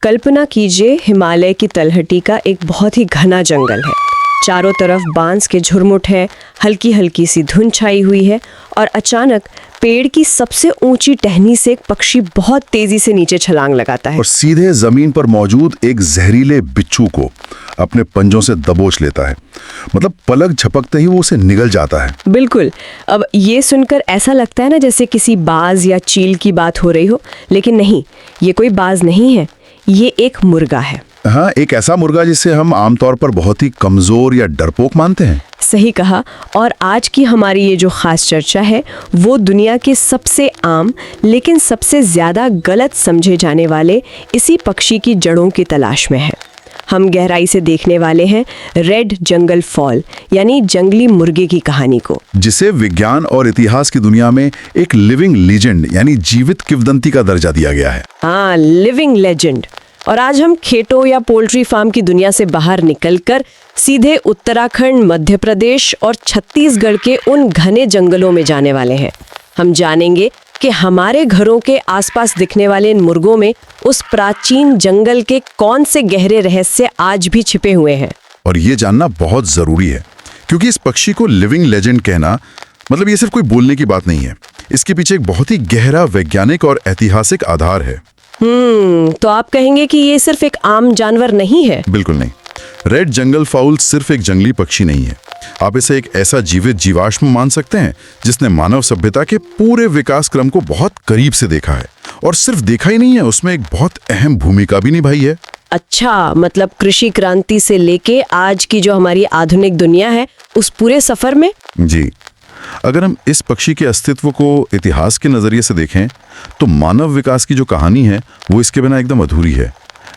कल्पना कीजिए हिमालय की तलहटी का एक बहुत ही घना जंगल है। चारों तरफ बांस के झुरमुट है, हल्की हल्की सी धुंध छाई हुई है और अचानक पेड़ की सबसे ऊंची टहनी से एक पक्षी बहुत तेजी से नीचे छलांग लगाता है और सीधे जमीन पर मौजूद एक जहरीले बिच्छू को अपने पंजों से दबोच लेता है। मतलब पलक झपकते ही वो उसे निगल जाता है। बिल्कुल। अब ये सुनकर ऐसा लगता है ना जैसे किसी बाज या चील की बात हो रही हो, लेकिन नहीं, ये कोई बाज नहीं है, ये एक मुर्गा है। हाँ, एक ऐसा मुर्गा जिसे हम आमतौर पर बहुत ही कमजोर या डरपोक मानते हैं। सही कहा। और आज की हमारी ये जो खास चर्चा है वो दुनिया के सबसे आम लेकिन सबसे ज्यादा गलत समझे जाने वाले इसी पक्षी की जड़ों की तलाश में है। हम गहराई से देखने वाले हैं रेड जंगल फॉल यानी जंगली मुर्गे की कहानी को, जिसे विज्ञान और इतिहास की दुनिया में एक लिविंग लीजेंड यानी जीवित किंवदंती का दर्जा दिया गया है। हाँ, लिविंग लेजेंड। और आज हम खेतों या पोल्ट्री फार्म की दुनिया से बाहर निकलकर सीधे उत्तराखंड, मध्य प्रदेश और छत्तीसगढ़ के उन घने जंगलों में जाने वाले हैं। हम जानेंगे कि हमारे घरों के आसपास दिखने वाले इन मुर्गों में उस प्राचीन जंगल के कौन से गहरे रहस्य आज भी छिपे हुए हैं। और ये जानना बहुत जरूरी है, क्योंकि इस पक्षी को लिविंग लेजेंड कहना मतलब ये सिर्फ कोई बोलने की बात नहीं है। इसके पीछे एक बहुत ही गहरा वैज्ञानिक और ऐतिहासिक आधार है। तो आप कहेंगे कि ये सिर्फ एक आम जानवर नहीं है? बिल्कुल नहीं। रेड जंगल फाउल सिर्फ एक जंगली पक्षी नहीं है। आप इसे एक ऐसा जीवित जीवाश्म मान सकते हैं जिसने मानव सभ्यता के पूरे विकास क्रम को बहुत करीब से देखा है। और सिर्फ देखा ही नहीं है, उसमें एक बहुत अहम भूमिका भी निभाई है। अच्छा, मतलब कृषि क्रांति से लेके आज की जो हमारी आधुनिक दुनिया है उस पूरे सफर में? जी। अगर हम इस पक्षी के अस्तित्व को इतिहास के नजरिए से देखें तो मानव विकास की जो कहानी है वो इसके बिना एकदम अधूरी है।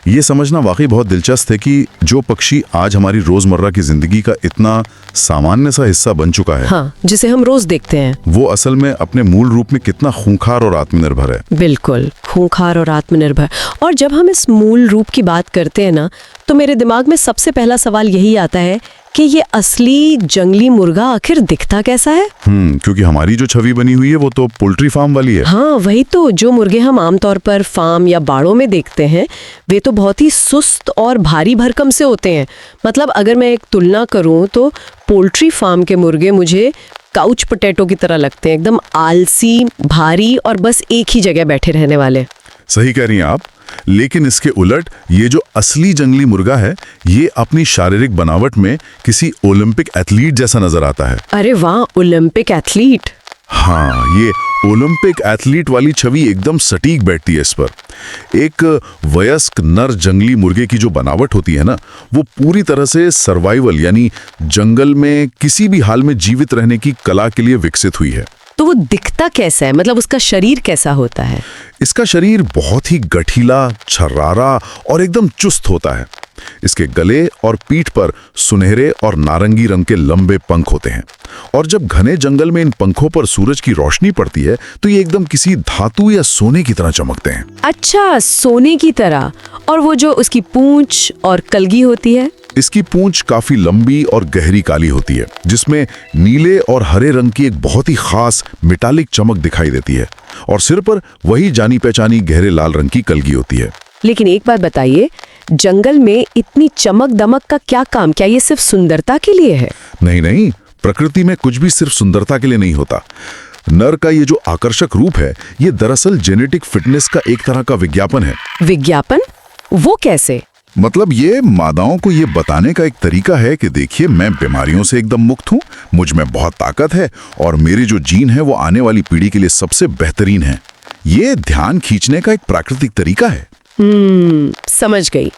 ये समझना वाकई बहुत दिलचस्प है कि जो पक्षी आज हमारी रोजमर्रा की जिंदगी का इतना सामान्य सा हिस्सा बन चुका है, हाँ, जिसे हम रोज देखते हैं, वो असल में अपने मूल रूप में कितना खूंखार और आत्मनिर्भर है। बिल्कुल, खूंखार और आत्मनिर्भर। और जब हम इस मूल रूप की बात करते हैं ना, तो मेरे दिमाग में सबसे पहला सवाल यही आता है कि ये असली जंगली मुर्गा आखिर दिखता कैसा है? क्योंकि हमारी जो छवि बनी हुई है वो तो पोल्ट्री फार्म वाली है। हाँ, वही तो। जो मुर्गे हम आमतौर पर फार्म या बाड़ों में देखते हैं वे तो बहुत ही सुस्त और भारी भरकम से होते हैं। मतलब अगर मैं एक तुलना करूं तो पोल्ट्री फार्म के मुर्गे मुझे काउच पोटैटो की तरह लगते हैं, एकदम आलसी, भारी और बस एक ही जगह बैठे रहने वाले। सही कह रही हैं आप। लेकिन इसके उलट ये जो असली जंगली मुर्गा है ये अपनी शारीरिक बनावट में किसी ओलंपिक एथलीट जैसा नजर आता है। अरे वाह, ओलंपिक एथलीट। हाँ, ये ओलंपिक एथलीट वाली छवि एकदम सटीक बैठती है इस पर। एक वयस्क नर जंगली मुर्गे की जो बनावट होती है ना, वो पूरी तरह से सर्वाइवल यानी जंगल में किसी भी हाल में जीवित रहने की कला के लिए विकसित हुई है। तो वो दिखता कैसा है? मतलब उसका शरीर कैसा होता है? इसका शरीर बहुत ही गठीला, छर्रारा और एकदम चुस्त होता है। इसके गले और पीठ पर सुनहरे और नारंगी रंग के लंबे पंख होते हैं और जब घने जंगल में इन पंखों पर सूरज की रोशनी पड़ती है तो ये एकदम किसी धातु या सोने की तरह चमकते हैं। अच्छा, सोने की तरह। और वो जो उसकी पूंछ और कलगी होती है? इसकी पूंछ काफी लंबी और गहरी काली होती है जिसमें नीले और हरे रंग की एक बहुत ही खास मेटालिक चमक दिखाई देती है और सिर पर वही जानी पहचानी गहरे लाल रंग की कलगी होती है। लेकिन एक बात बताइए, जंगल में इतनी चमक दमक का क्या काम? क्या ये सिर्फ सुंदरता के लिए है? नहीं नहीं, प्रकृति में कुछ भी सिर्फ सुंदरता के लिए नहीं होता। नर का ये जो आकर्षक रूप है ये दरअसल जेनेटिक फिटनेस का एक तरह का विज्ञापन है। विज्ञापन? वो कैसे? मतलब ये मादाओं को ये बताने का एक तरीका है कि देखिए, मैं बीमारियों से एकदम मुक्त हूँ, मुझ में बहुत ताकत है और मेरे जो जीन है वो आने वाली पीढ़ी के लिए सबसे बेहतरीन है। ये ध्यान खींचने का एक प्राकृतिक तरीका है। समझ गई।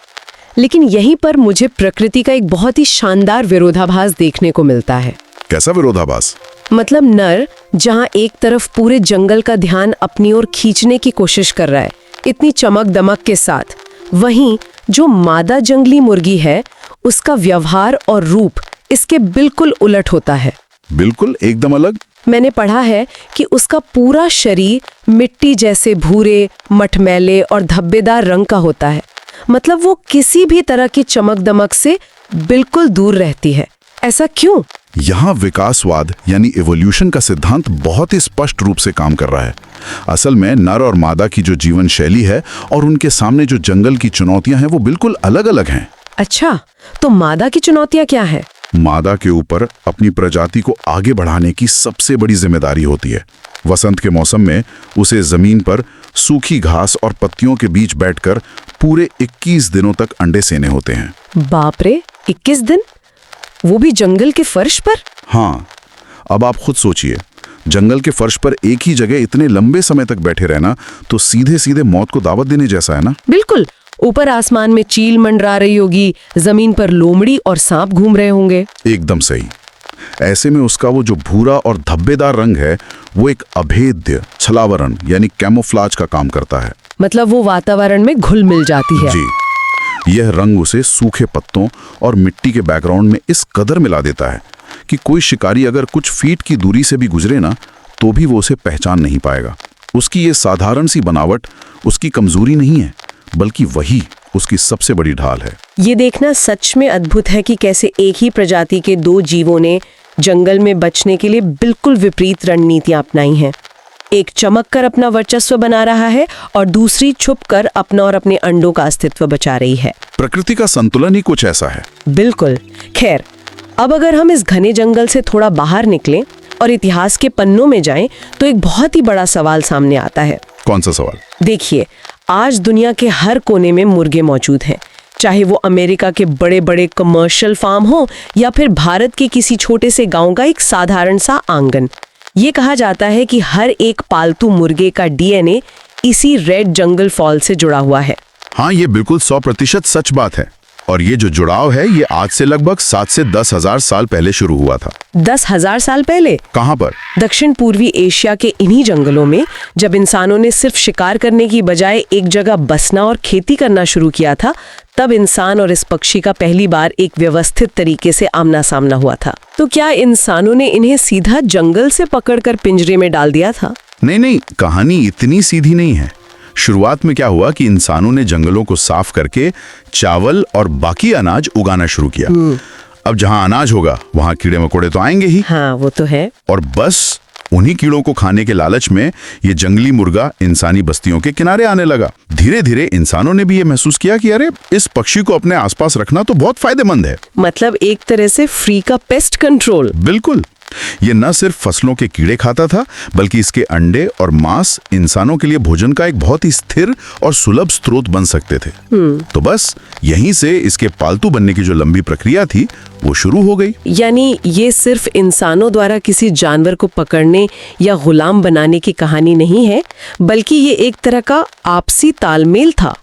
लेकिन यहीं पर मुझे प्रकृति का एक बहुत ही शानदार विरोधाभास देखने को मिलता है। कैसा विरोधाभास? मतलब नर जहां एक तरफ पूरे जंगल का ध्यान अपनी ओर खींचने की कोशिश कर रहा है इतनी चमक दमक के साथ, वहीं जो मादा जंगली मुर्गी है उसका व्यवहार और रूप इसके बिल्कुल उलट होता है। बिल्कुल एकदम अलग। मैंने पढ़ा है कि उसका पूरा शरीर मिट्टी जैसे भूरे, मटमैले और धब्बेदार रंग का होता है। मतलब वो किसी भी तरह की चमक दमक से बिल्कुल दूर रहती है। ऐसा क्यों? यहाँ विकासवाद यानी इवोल्यूशन का सिद्धांत बहुत ही स्पष्ट रूप से काम कर रहा है। असल में नर और मादा की जो जीवन शैली है और उनके सामने जो जंगल की चुनौतियां हैं वो बिल्कुल अलग अलग हैं। अच्छा, तो मादा की चुनौतियां क्या है? मादा के ऊपर अपनी प्रजाति को आगे बढ़ाने की सबसे बड़ी जिम्मेदारी होती है। वसंत के मौसम में उसे जमीन पर सूखी घास और पत्तियों के बीच बैठकर पूरे 21 दिनों तक अंडे सेने होते हैं। बाप रे, 21 दिन? वो भी जंगल के फर्श पर? हाँ, अब आप खुद सोचिए, जंगल के फर्श पर एक ही जगह इतने लंबे समय तक बैठे रहना तो सीधे सीधे मौत को दावत देने जैसा है ना। बिल्कुल। ऊपर आसमान में चील मंडरा रही होगी, जमीन पर लोमड़ी और सांप घूम रहे होंगे। एकदम सही। ऐसे में उसका वो जो भूरा और धब्बेदार रंग है वो एक अभेद्य छलावरण यानी कैमोफ्लाज का काम करता है। मतलब वो वातावरण में घुल मिल जाती है। जी, यह रंग उसे सूखे पत्तों और मिट्टी के बैकग्राउंड में इस कदर मिला देता है कि कोई शिकारी अगर कुछ फीट की दूरी से भी गुजरे ना तो भी वो उसे पहचान नहीं पाएगा। उसकी ये साधारण सी बनावट उसकी कमजोरी नहीं है, बल्कि वही उसकी सबसे बड़ी ढाल है। ये देखना सच में अद्भुत है कि कैसे एक ही प्रजाति के दो जीवों ने जंगल में बचने के लिए बिल्कुल विपरीत रणनीतियां अपनाई हैं। एक चमक कर अपना वर्चस्व बना रहा है और दूसरी छुप कर अपना और अपने अंडों का अस्तित्व बचा रही है। प्रकृति का संतुलन ही कुछ ऐसा है। बिल्कुल। खैर, अब अगर हम इस घने जंगल से थोड़ा बाहर निकलें और इतिहास के पन्नों में जाएं, तो एक बहुत ही बड़ा सवाल सामने आता है। कौन सा सवाल? देखिए, आज दुनिया के हर कोने में मुर्गे मौजूद हैं, चाहे वो अमेरिका के बड़े बड़े कमर्शियल फार्म हो या फिर भारत के किसी छोटे से गांव का एक साधारण सा आंगन। ये कहा जाता है कि हर एक पालतू मुर्गे का डीएनए इसी रेड जंगल फॉल से जुड़ा हुआ है। हाँ, ये बिल्कुल 100% सच बात है। और ये जो जुड़ाव है ये आज से लगभग 7 से 10 हजार साल पहले शुरू हुआ था। 10,000 साल पहले? कहाँ पर? दक्षिण पूर्वी एशिया के इन्हीं जंगलों में, जब इंसानों ने सिर्फ शिकार करने की बजाय एक जगह बसना और खेती करना शुरू किया था, तब इंसान और इस पक्षी का पहली बार एक व्यवस्थित तरीके से आमना सामना हुआ था। तो क्या इंसानों ने इन्हें सीधा जंगल से पकड़कर पिंजरे में डाल दिया था? नहीं, कहानी इतनी सीधी नहीं है। शुरुआत में क्या हुआ कि इंसानों ने जंगलों को साफ करके चावल और बाकी अनाज उगाना शुरू किया। अब जहां अनाज होगा वहां कीड़े मकोड़े तो आएंगे ही। हाँ, वो तो है। और बस उन्हीं कीड़ों को खाने के लालच में ये जंगली मुर्गा इंसानी बस्तियों के किनारे आने लगा। धीरे धीरे इंसानों ने भी ये महसूस किया कि अरे, इस पक्षी को अपने आसपास रखना तो बहुत फायदेमंद है। मतलब एक तरह से फ्री का पेस्ट कंट्रोल। बिल्कुल। ये न सिर्फ फसलों के कीड़े खाता था, बल्कि इसके अंडे और मांस इंसानों के लिए भोजन का एक बहुत ही स्थिर और सुलभ स्रोत बन सकते थे। तो बस यहीं से इसके पालतू बनने की जो लंबी प्रक्रिया थी वो शुरू हो गई। यानी ये सिर्फ इंसानों द्वारा किसी जानवर को पकड़ने या गुलाम बनाने की कहानी नहीं है, बल्कि ये एक तरह का आपसी तालमेल था।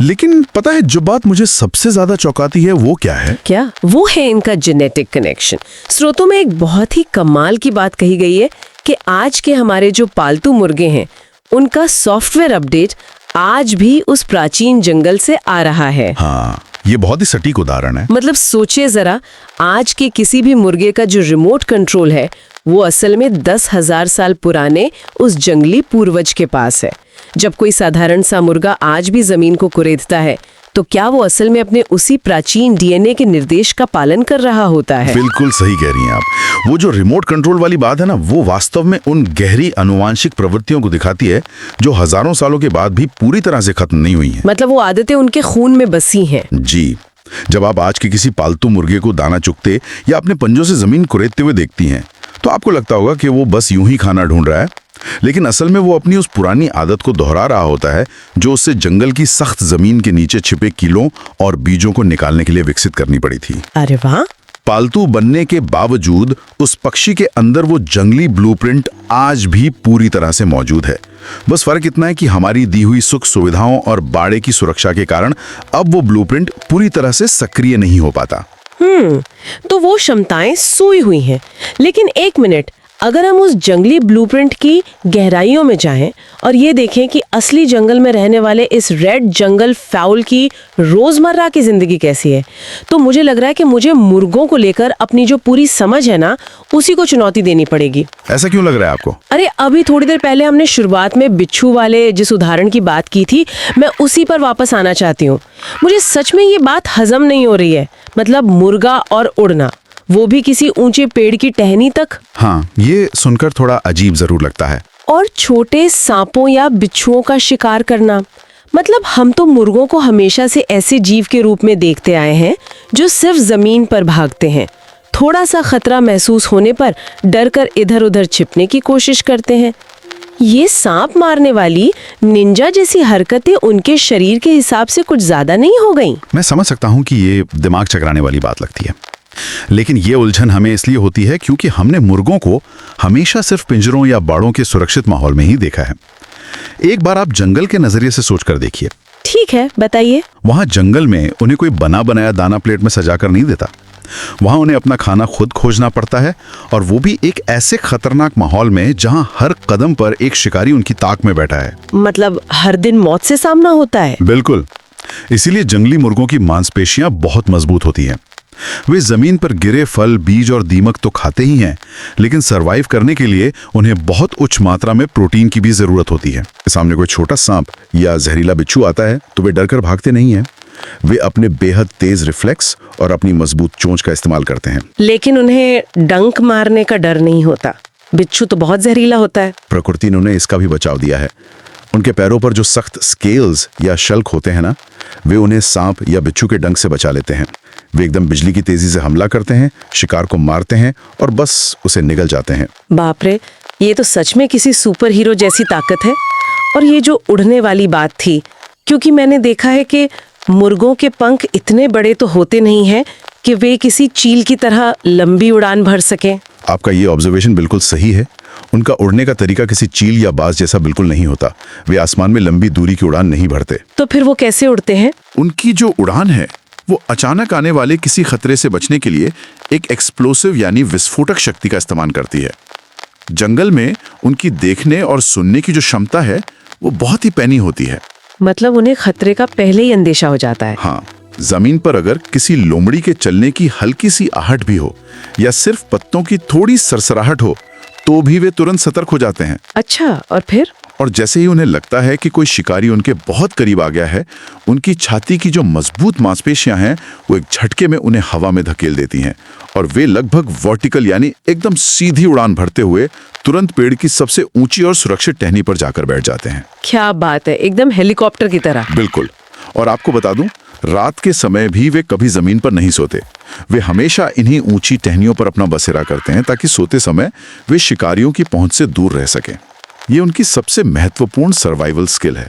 लेकिन पता है, जो बात मुझे सबसे ज्यादा चौंकाती है वो क्या है? क्या? वो है इनका जेनेटिक कनेक्शन। स्रोतों में एक बहुत ही कमाल की बात कही गई है कि आज के हमारे जो पालतू मुर्गे हैं, उनका सॉफ्टवेयर अपडेट आज भी उस प्राचीन जंगल से आ रहा है। हाँ, ये बहुत ही सटीक उदाहरण है। मतलब सोचिए जरा, आज के किसी भी मुर्गे का जो रिमोट कंट्रोल है वो असल में 10,000 साल पुराने उस जंगली पूर्वज के पास है। जब कोई साधारण सा मुर्गा आज भी जमीन को कुरेदता है, तो क्या वो असल में अपने उसी प्राचीन डीएनए के निर्देश का पालन कर रहा होता है? बिल्कुल सही कह रही हैं आप। वो जो रिमोट कंट्रोल वाली बात है ना, वो वास्तव में उन गहरी आनुवांशिक प्रवृत्तियों को दिखाती है जो हजारों सालों के बाद भी पूरी तरह से खत्म नहीं हुई हैं। मतलब वो आदतें उनके खून में बसी हैं। जी, जब आप आज के किसी पालतू मुर्गे को दाना चुगते या अपने पंजों से जमीन कुरेदते हुए देखती हैं, तो आपको लगता होगा कि वो बस यूं ही खाना ढूंढ रहा है, लेकिन असल में वो अपनी उस पुरानी आदत को दोहरा रहा होता है जो उससे जंगल की सख्त जमीन के नीचे छिपे कीलों और बीजों को निकालने के लिए विकसित करनी पड़ी थी। अरे वाह! पालतू बनने के बावजूद उस पक्षी के अंदर वो जंगली ब्लूप्रिंट आज भी पूरी तरह से मौजूद है। बस फर्क इतना है कि हमारी दी हुई सुख सुविधाओं और बाड़े की सुरक्षा के कारण अब वो ब्लूप्रिंट पूरी तरह से सक्रिय नहीं हो पाता। तो वो क्षमताएं सोई हुई हैं। लेकिन एक मिनट, अगर हम उस जंगली ब्लूप्रिंट की गहराइयों में जाएं और ये देखें कि असली जंगल में रहने वाले इस रेड जंगल फाउल की रोजमर्रा की जिंदगी कैसी है, तो मुझे लग रहा है कि मुझे मुर्गों को लेकर अपनी जो पूरी समझ है ना, उसी को चुनौती देनी पड़ेगी। ऐसा क्यों लग रहा है आपको? अरे, अभी थोड़ी देर पहले हमने शुरुआत में बिच्छू वाले जिस उदाहरण की बात की थी, मैं उसी पर वापस आना चाहती हूँ। मुझे सच में ये बात हजम नहीं हो रही है। मतलब मुर्गा और उड़ना, वो भी किसी ऊंचे पेड़ की टहनी तक। हाँ, ये सुनकर थोड़ा अजीब जरूर लगता है। और छोटे सांपों या बिच्छुओं का शिकार करना, मतलब हम तो मुर्गों को हमेशा से ऐसे जीव के रूप में देखते आए हैं जो सिर्फ जमीन पर भागते हैं, थोड़ा सा खतरा महसूस होने पर डर कर इधर उधर छिपने की कोशिश करते हैं। ये सांप मारने वाली निंजा जैसी हरकतें उनके शरीर के हिसाब से कुछ ज्यादा नहीं हो गईं? मैं समझ सकता हूँ कि ये दिमाग चकराने वाली बात लगती है, लेकिन ये उलझन हमें इसलिए होती है क्योंकि हमने मुर्गों को हमेशा सिर्फ पिंजरों या बाड़ों के सुरक्षित माहौल में ही देखा है। एक बार आप जंगल के नजरिए से सोचकर देखिए। ठीक है, बताइए। वहां जंगल में उन्हें कोई बना बनाया दाना प्लेट में सजाकर नहीं देता। वहां उन्हें अपना खाना खुद खोजना पड़ता है, और वो भी एक ऐसे खतरनाक माहौल में जहां हर कदम पर एक शिकारी उनकी ताक में बैठा है। मतलब हर दिन मौत से सामना होता है? बिल्कुल। इसीलिए जंगली मुर्गों की मांसपेशियां बहुत मजबूत होती हैं। वे जमीन पर गिरे फल, बीज और दीमक तो खाते ही हैं, लेकिन सरवाइव करने के लिए उन्हें बहुत उच्च मात्रा में प्रोटीन की भी जरूरत होती है। सामने कोई छोटा सांप या जहरीला बिच्छू आता है तो वे डरकर भागते नहीं हैं। वे अपने बेहद तेज रिफ्लेक्स और अपनी मजबूत चोंच का इस्तेमाल करते हैं। लेकिन उन्हें डंक मारने का डर नहीं होता? बिच्छू तो बहुत जहरीला होता है। प्रकृति ने उन्हें इसका भी बचाव दिया है। उनके पैरों पर जो सख्त स्केल्स या शल्क होते हैं ना, वे उन्हें सांप या बिच्छू के डंक से बचा लेते हैं। वे एकदम बिजली की तेजी से हमला करते हैं, शिकार को मारते हैं और बस उसे निगल जाते हैं। बाप रे, ये तो सच में किसी सुपर हीरो जैसी ताकत है। और ये जो उड़ने वाली बात थी, क्योंकि मैंने देखा है कि मुर्गों के पंख इतने बड़े तो होते नहीं हैं कि वे किसी चील की तरह लंबी उड़ान भर सकें। आपका ये ऑब्जर्वेशन बिल्कुल सही है। उनका उड़ने का तरीका किसी चील या बाज जैसा बिल्कुल नहीं होता। वे आसमान में लंबी दूरी की उड़ान नहीं भरते। तो फिर वो कैसे उड़ते हैं? उनकी जो उड़ान है वो अचानक आने वाले किसी खतरे से बचने के लिए एक एक्सप्लोसिव यानी विस्फोटक शक्ति का इस्तेमाल करती है। जंगल में उनकी देखने और सुनने की जो क्षमता है वो बहुत ही पैनी होती है। मतलब उन्हें खतरे का पहले ही अंदेशा हो जाता है। हाँ, जमीन पर अगर किसी लोमड़ी के चलने की हल्की सी आहट भी हो या सिर्फ पत्तों की थोड़ी सरसराहट हो तो भी वे तुरंत सतर्क हो जाते हैं। अच्छा, और फिर? और जैसे ही उन्हें लगता है कि कोई शिकारी उनके बहुत करीब आ गया है, उनकी छाती की जो मजबूत मांसपेशियां हैं वो एक झटके में उन्हें हवा में धकेल देती हैं और वे लगभग वर्टिकल यानी एकदम सीधी उड़ान भरते हुए तुरंत पेड़ की सबसे ऊंची और सुरक्षित टहनी पर जाकर बैठ जाते हैं। क्या बात है, एकदम हेलीकॉप्टर की तरह। बिल्कुल। और आपको बता दूं, रात के समय भी वे कभी जमीन पर नहीं सोते। वे हमेशा इन्हीं ऊंची टहनियों पर अपना बसेरा करते हैं ताकि सोते समय वे शिकारियों की पहुंच से दूर रह सकें। ये उनकी सबसे महत्वपूर्ण सर्वाइवल स्किल है।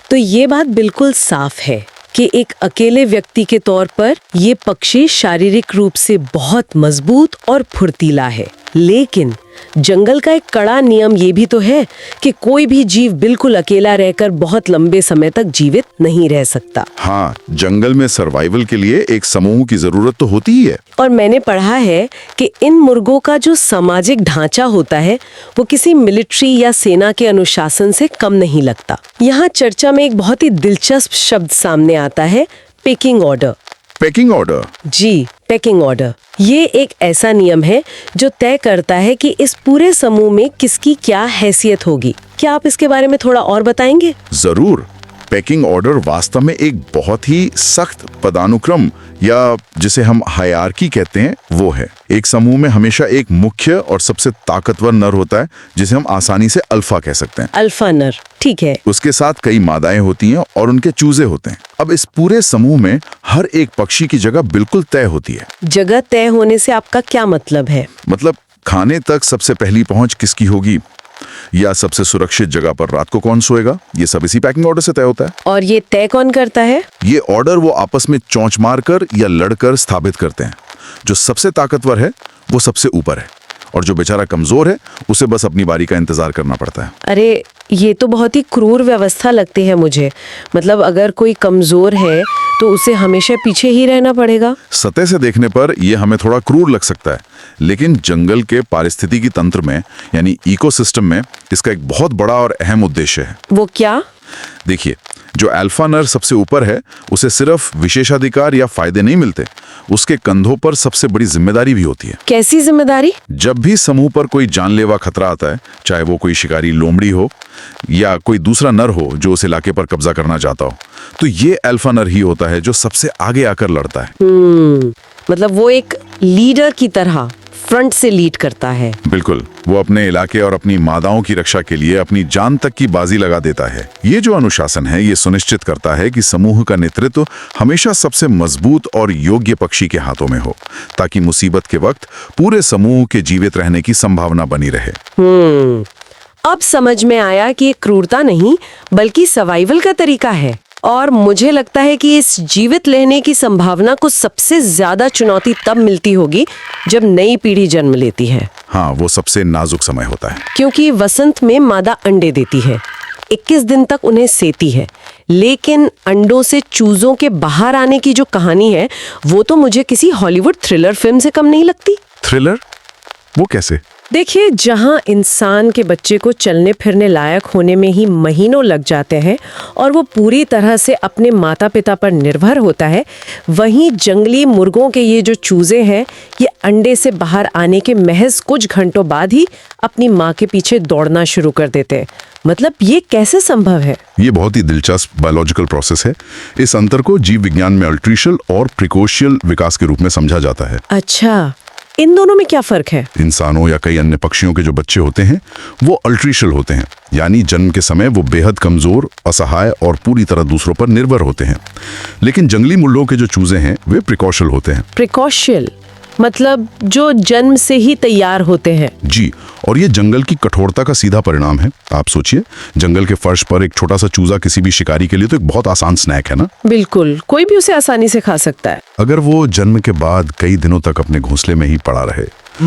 तो ये बात बिल्कुल साफ है कि एक अकेले व्यक्ति के तौर पर ये पक्षी शारीरिक रूप से बहुत मजबूत और फुर्तीला है। लेकिन जंगल का एक कड़ा नियम ये भी तो है कि कोई भी जीव बिल्कुल अकेला रहकर बहुत लंबे समय तक जीवित नहीं रह सकता। हाँ, जंगल में सर्वाइवल के लिए एक समूह की जरूरत तो होती ही है। और मैंने पढ़ा है कि इन मुर्गों का जो सामाजिक ढांचा होता है वो किसी मिलिट्री या सेना के अनुशासन से कम नहीं लगता। यहाँ चर्चा में एक बहुत ही दिलचस्प शब्द सामने आता है, पेकिंग ऑर्डर। Pecking order? जी, पेकिंग ऑर्डर। ये एक ऐसा नियम है जो तय करता है कि इस पूरे समूह में किसकी क्या हैसियत होगी। क्या आप इसके बारे में थोड़ा और बताएंगे? जरूर। पेकिंग ऑर्डर वास्तव में एक बहुत ही सख्त पदानुक्रम या जिसे हम हायरार्की कहते हैं वो है। एक समूह में हमेशा एक मुख्य और सबसे ताकतवर नर होता है जिसे हम आसानी से अल्फा कह सकते हैं। अल्फा नर, ठीक है। उसके साथ कई मादाएं होती हैं और उनके चूजे होते हैं। अब इस पूरे समूह में हर एक पक्षी की जगह बिल्कुल तय होती है। जगह तय होने से आपका क्या मतलब है? मतलब खाने तक सबसे पहली पहुंच किसकी होगी या सबसे सुरक्षित जगह पर रात को कौन सोएगा, ये सब इसी पैकिंग ऑर्डर से तय होता है। और ये तय कौन करता है? ये ऑर्डर वो आपस में चौंच मारकर या लड़कर स्थापित करते हैं। जो सबसे ताकतवर है वो सबसे ऊपर है और जो बेचारा कमजोर है उसे बस अपनी बारी का इंतजार करना पड़ता है। अरे, ये तो बहुत ही क्रूर व्यवस्था लगती है मुझे। मतलब अगर कोई कमजोर है तो उसे हमेशा पीछे ही रहना पड़ेगा। सतह से देखने पर यह हमें थोड़ा क्रूर लग सकता है, लेकिन जंगल के पारिस्थितिकी तंत्र में यानी इकोसिस्टम में इसका एक बहुत बड़ा और अहम उद्देश्य है। वो क्या? देखिए, जो अल्फा नर सबसे ऊपर है उसे सिर्फ विशेषाधिकार या फायदे नहीं मिलते, उसके कंधों पर सबसे बड़ी जिम्मेदारी भी होती है। कैसी जिम्मेदारी? जब भी समूह पर कोई जानलेवा खतरा आता है, चाहे वो कोई शिकारी लोमड़ी हो या कोई दूसरा नर हो जो उस इलाके पर कब्जा करना चाहता हो, तो ये अल्फा नर ही होता है जो सबसे आगे आकर लड़ता है। मतलब वो एक लीडर की तरह फ्रंट से लीड करता है। बिल्कुल, वो अपने इलाके और अपनी मादाओं की रक्षा के लिए अपनी जान तक की बाजी लगा देता है। ये जो अनुशासन है, ये सुनिश्चित करता है कि समूह का नेतृत्व हमेशा सबसे मजबूत और योग्य पक्षी के हाथों में हो, ताकि मुसीबत के वक्त पूरे समूह के जीवित रहने की संभावना बनी रहे। अब समझ में आया कि ये क्रूरता नहीं बल्कि सर्वाइवल का तरीका है। और मुझे लगता है कि इस जीवित रहने की संभावना को सबसे ज्यादा चुनौती तब मिलती होगी जब नई पीढ़ी जन्म लेती है। हाँ, वो सबसे नाजुक समय होता है। क्योंकि वसंत में मादा अंडे देती है, 21 दिन तक उन्हें सेती है, लेकिन अंडों से चूजों के बाहर आने की जो कहानी है वो तो मुझे किसी हॉलीवुड थ्रिलर फिल्म से कम नहीं लगती। थ्रिलर? वो कैसे? देखिए, जहां इंसान के बच्चे को चलने फिरने लायक होने में ही महीनों लग जाते हैं और वो पूरी तरह से अपने माता पिता पर निर्भर होता है, वहीं जंगली मुर्गों के ये जो चूजे हैं, ये अंडे से बाहर आने के महज कुछ घंटों बाद ही अपनी माँ के पीछे दौड़ना शुरू कर देते हैं। मतलब ये कैसे संभव है? ये बहुत ही दिलचस्प बायोलॉजिकल प्रोसेस है। इस अंतर को जीव विज्ञान में अल्ट्रीशियल और प्रिकोशियल विकास के रूप में समझा जाता है। अच्छा, इन दोनों में क्या फर्क है? इंसानों या कई अन्य पक्षियों के जो बच्चे होते हैं वो अल्ट्रीशियल होते हैं, यानी जन्म के समय वो बेहद कमजोर, असहाय और पूरी तरह दूसरों पर निर्भर होते हैं। लेकिन जंगली मुर्गों के जो चूजे हैं वे प्रिकॉशियल होते हैं। प्रिकॉशियल मतलब जो जन्म से ही तैयार होते हैं। जी, और ये जंगल की कठोरता का सीधा परिणाम है। आप सोचिए, जंगल के फर्श पर एक छोटा सा चूजा किसी भी शिकारी के लिए तो एक बहुत आसान स्नैक है ना। बिल्कुल, कोई भी उसे आसानी से खा सकता है। अगर वो जन्म के बाद कई दिनों तक अपने घोंसले में ही पड़ा रहे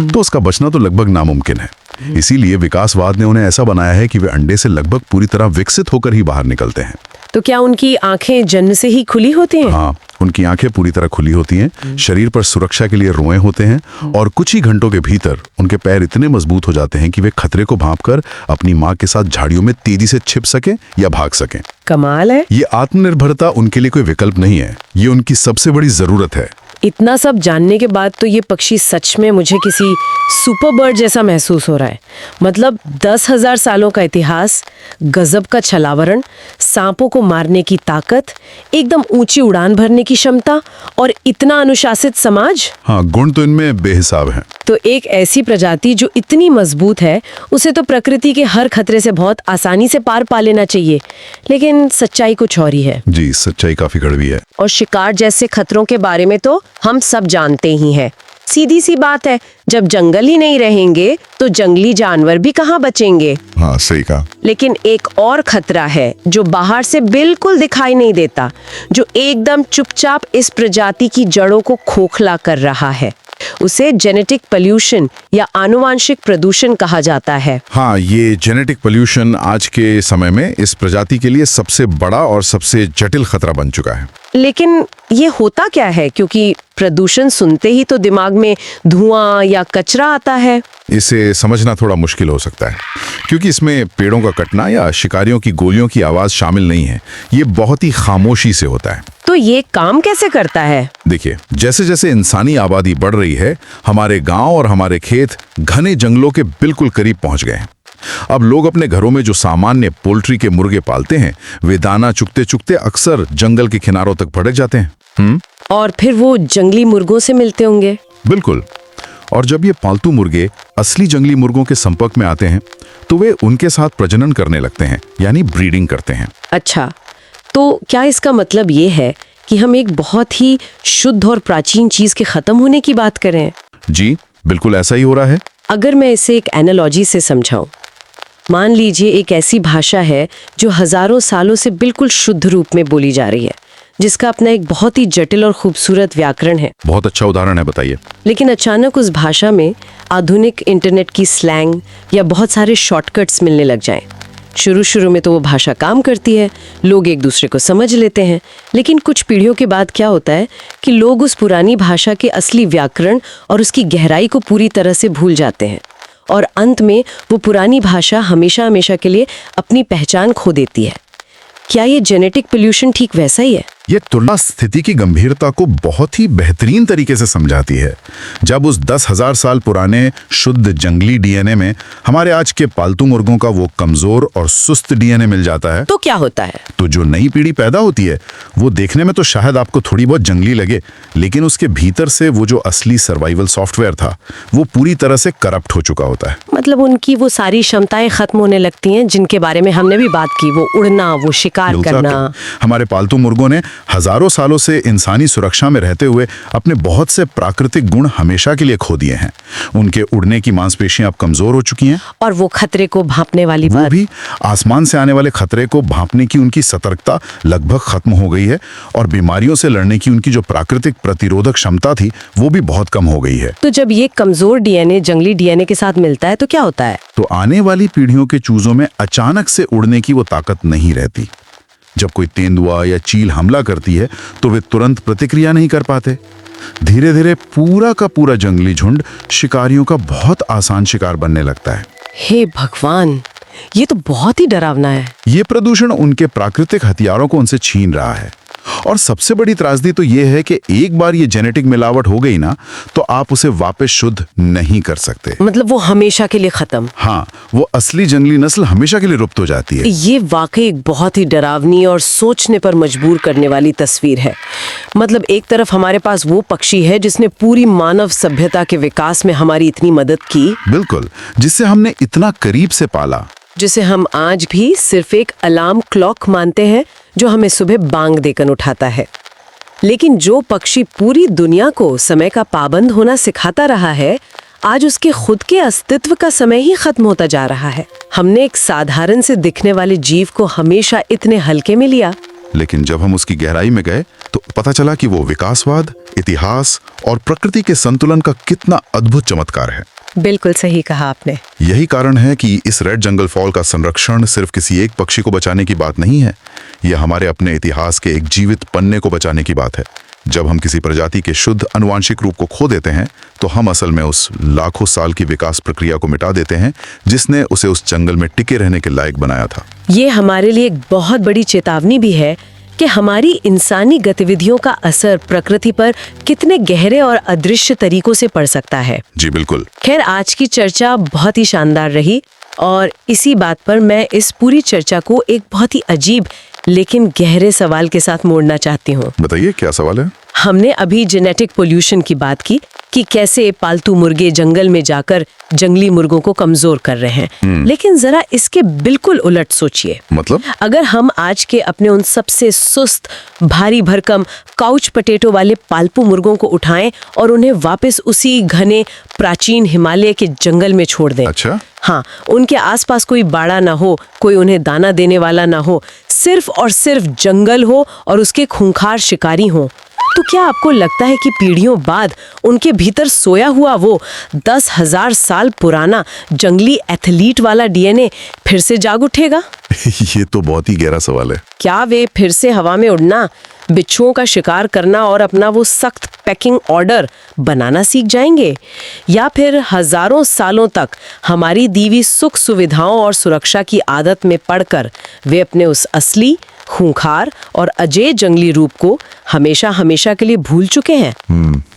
तो उसका बचना तो लगभग नामुमकिन है। इसीलिए विकासवाद ने उन्हें ऐसा बनाया है कि वे अंडे से लगभग पूरी तरह विकसित होकर ही बाहर निकलते हैं। तो क्या उनकी आंखें जन्म से ही खुली होती हैं? हाँ, उनकी आंखें पूरी तरह खुली होती हैं, शरीर पर सुरक्षा के लिए रोए होते हैं और कुछ ही घंटों के भीतर उनके पैर इतने मजबूत हो जाते हैं कि वे खतरे को भांपकर अपनी माँ के साथ झाड़ियों में तेजी से छिप सकें या भाग सकें। कमाल है। ये आत्मनिर्भरता उनके लिए कोई विकल्प नहीं है, ये उनकी सबसे बड़ी जरूरत है। इतना सब जानने के बाद तो ये पक्षी सच में मुझे किसी सुपर बर्ड जैसा महसूस हो रहा है। मतलब 10,000 सालों का इतिहास, गजब का छलावरण, सांपों को मारने की ताकत, एकदम ऊंची उड़ान भरने की क्षमता और इतना अनुशासित समाज। हाँ, गुण तो इनमें बेहिसाब हैं। तो एक ऐसी प्रजाति जो इतनी मजबूत है, उसे तो प्रकृति के हर खतरे से बहुत आसानी से पार पा लेना चाहिए। लेकिन सच्चाई कुछ और ही है। जी, सच्चाई काफी कड़वी है। और शिकार जैसे खतरों के बारे में तो हम सब जानते ही हैं। सीधी सी बात है, जब जंगल ही नहीं रहेंगे तो जंगली जानवर भी कहाँ बचेंगे। हाँ, सही कहा। लेकिन एक और खतरा है जो बाहर से बिल्कुल दिखाई नहीं देता, जो एकदम चुपचाप इस प्रजाति की जड़ों को खोखला कर रहा है। उसे जेनेटिक पोल्यूशन या आनुवांशिक प्रदूषण कहा जाता है। हाँ, ये जेनेटिक पोल्यूशन आज के समय में इस प्रजाति के लिए सबसे बड़ा और सबसे जटिल खतरा बन चुका है। लेकिन ये होता क्या है? क्योंकि प्रदूषण सुनते ही तो दिमाग में धुआं या कचरा आता है। इसे समझना थोड़ा मुश्किल हो सकता है, क्योंकि इसमें पेड़ों का कटना या शिकारियों की गोलियों की आवाज शामिल नहीं है। ये बहुत ही खामोशी से होता है। तो ये काम कैसे करता है? देखिए, जैसे जैसे इंसानी आबादी बढ़ रही है, हमारे गांव और हमारे खेत घने जंगलों के बिल्कुल करीब पहुंच गए हैं। अब लोग अपने घरों में जो सामान्य पोल्ट्री के मुर्गे पालते हैं, वे दाना चुगते चुगते अक्सर जंगल के किनारों तक भटक जाते हैं। और फिर वो जंगली मुर्गों से मिलते होंगे। बिल्कुल। और जब ये पालतू मुर्गे असली जंगली मुर्गों के संपर्क में आते हैं तो वे उनके साथ प्रजनन करने लगते हैं, यानी ब्रीडिंग करते हैं। अच्छा, तो क्या इसका मतलब ये है कि हम एक बहुत ही शुद्ध और प्राचीन चीज के खत्म होने की बात करें? जी, बिल्कुल ऐसा ही हो रहा है। अगर मैं इसे एक एनालॉजी से समझाऊं, मान लीजिए एक ऐसी भाषा है जो हजारों सालों से बिल्कुल शुद्ध रूप में बोली जा रही है, जिसका अपना एक बहुत ही जटिल और खूबसूरत व्याकरण है। बहुत अच्छा उदाहरण है, बताइए। लेकिन अचानक उस भाषा में आधुनिक इंटरनेट की स्लैंग या बहुत सारे शॉर्टकट्स मिलने लग जाएं। शुरू शुरू में तो वो भाषा काम करती है, लोग एक दूसरे को समझ लेते हैं, लेकिन कुछ पीढ़ियों के बाद क्या होता है कि लोग उस पुरानी भाषा के असली व्याकरण और उसकी गहराई को पूरी तरह से भूल जाते हैं और अंत में वो पुरानी भाषा हमेशा हमेशा के लिए अपनी पहचान खो देती है। क्या ये जेनेटिक पोल्यूशन ठीक वैसा ही है? ये तुलना स्थिति की गंभीरता को बहुत ही बेहतरीन तरीके से समझाती है। जब उस 10,000 साल पुराने शुद्ध जंगली डीएनए में हमारे आज के पालतू मुर्गों का वो कमजोर और सुस्त डीएनए मिल जाता है, तो क्या होता है? तो जो नई पीढ़ी पैदा होती है वो देखने में तो शायद आपको थोड़ी बहुत जंगली लगे, लेकिन उसके भीतर से वो जो असली सर्वाइवल सॉफ्टवेयर था वो पूरी तरह से करप्ट हो चुका होता है। मतलब उनकी वो सारी क्षमताएं खत्म होने लगती हैं जिनके बारे में हमने भी बात की, वो उड़ना, वो शिकार बिल्कुल करना। हमारे पालतू मुर्गों ने हजारों सालों से इंसानी सुरक्षा में रहते हुए अपने बहुत से प्राकृतिक गुण हमेशा के लिए खो दिए हैं। उनके उड़ने की मांसपेशियां अब कमजोर हो चुकी हैं, और वो खतरे को भांपने वाली वो बात, भी आसमान से आने वाले खतरे को भांपने की उनकी सतर्कता लगभग खत्म हो गई है, और बीमारियों से लड़ने की उनकी जो प्राकृतिक प्रतिरोधक क्षमता थी वो भी बहुत कम हो गई है। तो जब ये कमजोर डीएनए जंगली डीएनए के साथ मिलता है तो क्या होता है? तो आने वाली पीढ़ियों के चूजों में अचानक से उड़ने की वो ताकत नहीं रहती। जब कोई तेंदुआ या चील हमला करती है तो वे तुरंत प्रतिक्रिया नहीं कर पाते। धीरे धीरे पूरा का पूरा जंगली झुंड शिकारियों का बहुत आसान शिकार बनने लगता है। हे भगवान, ये तो बहुत ही डरावना है। ये प्रदूषण उनके प्राकृतिक हथियारों को उनसे छीन रहा है। और सबसे बड़ी त्रासदी तो ये है कि एक बार ये जेनेटिक मिलावट हो गई ना, तो आप उसे वापस शुद्ध नहीं कर सकते। मतलब वो हमेशा के लिए खत्म। हाँ, वो असली जंगली नस्ल हमेशा के लिए लुप्त हो जाती है। ये वाकई एक बहुत ही डरावनी और सोचने पर मजबूर करने वाली तस्वीर है। मतलब एक तरफ हमारे पास वो पक्षी है जिसने पूरी मानव सभ्यता के विकास में हमारी इतनी मदद की, बिल्कुल, जिससे हमने इतना करीब से पाला, जिसे हम आज भी सिर्फ एक अलार्म क्लॉक मानते हैं जो हमें सुबह बांग देकर उठाता है। लेकिन जो पक्षी पूरी दुनिया को समय का पाबंद होना सिखाता रहा है, आज उसके खुद के अस्तित्व का समय ही खत्म होता जा रहा है। हमने एक साधारण से दिखने वाले जीव को हमेशा इतने हल्के में लिया। लेकिन जब हम उसकी गहराई में गए तो पता चला कि वो विकासवाद, इतिहास और प्रकृति के संतुलन का कितना अद्भुत चमत्कार है। बिल्कुल सही कहा आपने। यही कारण है कि इस रेड जंगल फॉल का संरक्षण सिर्फ किसी एक पक्षी को बचाने की बात नहीं है, यह हमारे अपने इतिहास के एक जीवित पन्ने को बचाने की बात है। जब हम किसी प्रजाति के शुद्ध आनुवांशिक रूप को खो देते हैं तो हम असल में उस लाखों साल की विकास प्रक्रिया को मिटा देते हैं जिसने उसे उस जंगल में टिके रहने के लायक बनाया था। ये हमारे लिए एक बहुत बड़ी चेतावनी भी है कि हमारी इंसानी गतिविधियों का असर प्रकृति पर कितने गहरे और अदृश्य तरीकों से पड़ सकता है। जी बिल्कुल। खैर, आज की चर्चा बहुत ही शानदार रही और इसी बात पर मैं इस पूरी चर्चा को एक बहुत ही अजीब लेकिन गहरे सवाल के साथ मोड़ना चाहती हूँ। बताइए, क्या सवाल है? हमने अभी जेनेटिक पोल्यूशन की बात की कि कैसे पालतू मुर्गे जंगल में जाकर जंगली मुर्गों को कमजोर कर रहे हैं, लेकिन जरा इसके बिल्कुल उलट सोचिए। मतलब? अगर हम आज के अपने उन सबसे सुस्त, भारी भरकम काउच पटेटो वाले पालतू मुर्गों को उठाएं और उन्हें वापस उसी घने प्राचीन हिमालय के जंगल में छोड़ दें। अच्छा। हाँ, उनके आसपास कोई बाड़ा ना हो, कोई उन्हें दाना देने वाला ना हो, सिर्फ और सिर्फ जंगल हो और उसके खूंखार शिकारी हो, तो क्या आपको लगता है कि पीढ़ियों बाद उनके भीतर सोया हुआ वो 10,000 साल पुराना जंगली एथलीट वाला डीएनए फिर से जाग उठेगा? ये तो बहुत ही गहरा सवाल है। क्या वे फिर से हवा में उड़ना, बिच्छुओं का शिकार करना और अपना वो सख्त पैकिंग ऑर्डर बनाना सीख जाएंगे? या फिर हजारों सालों तक हमारी दीवी सुख सुविधाओं और सुरक्षा की आदत में पड़कर वे अपने उस असली, खूंखार और अजय जंगली रूप को हमेशा हमेशा के लिए भूल चुके हैं?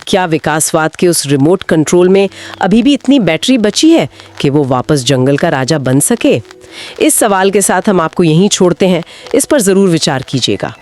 क्या विकासवाद के उस रिमोट कंट्रोल में अभी भी इतनी बैटरी बची है कि वो वापस जंगल का राजा बन सके? इस सवाल के साथ हम आपको यहीं छोड़ते हैं। इस पर जरूर विचार कीजिएगा।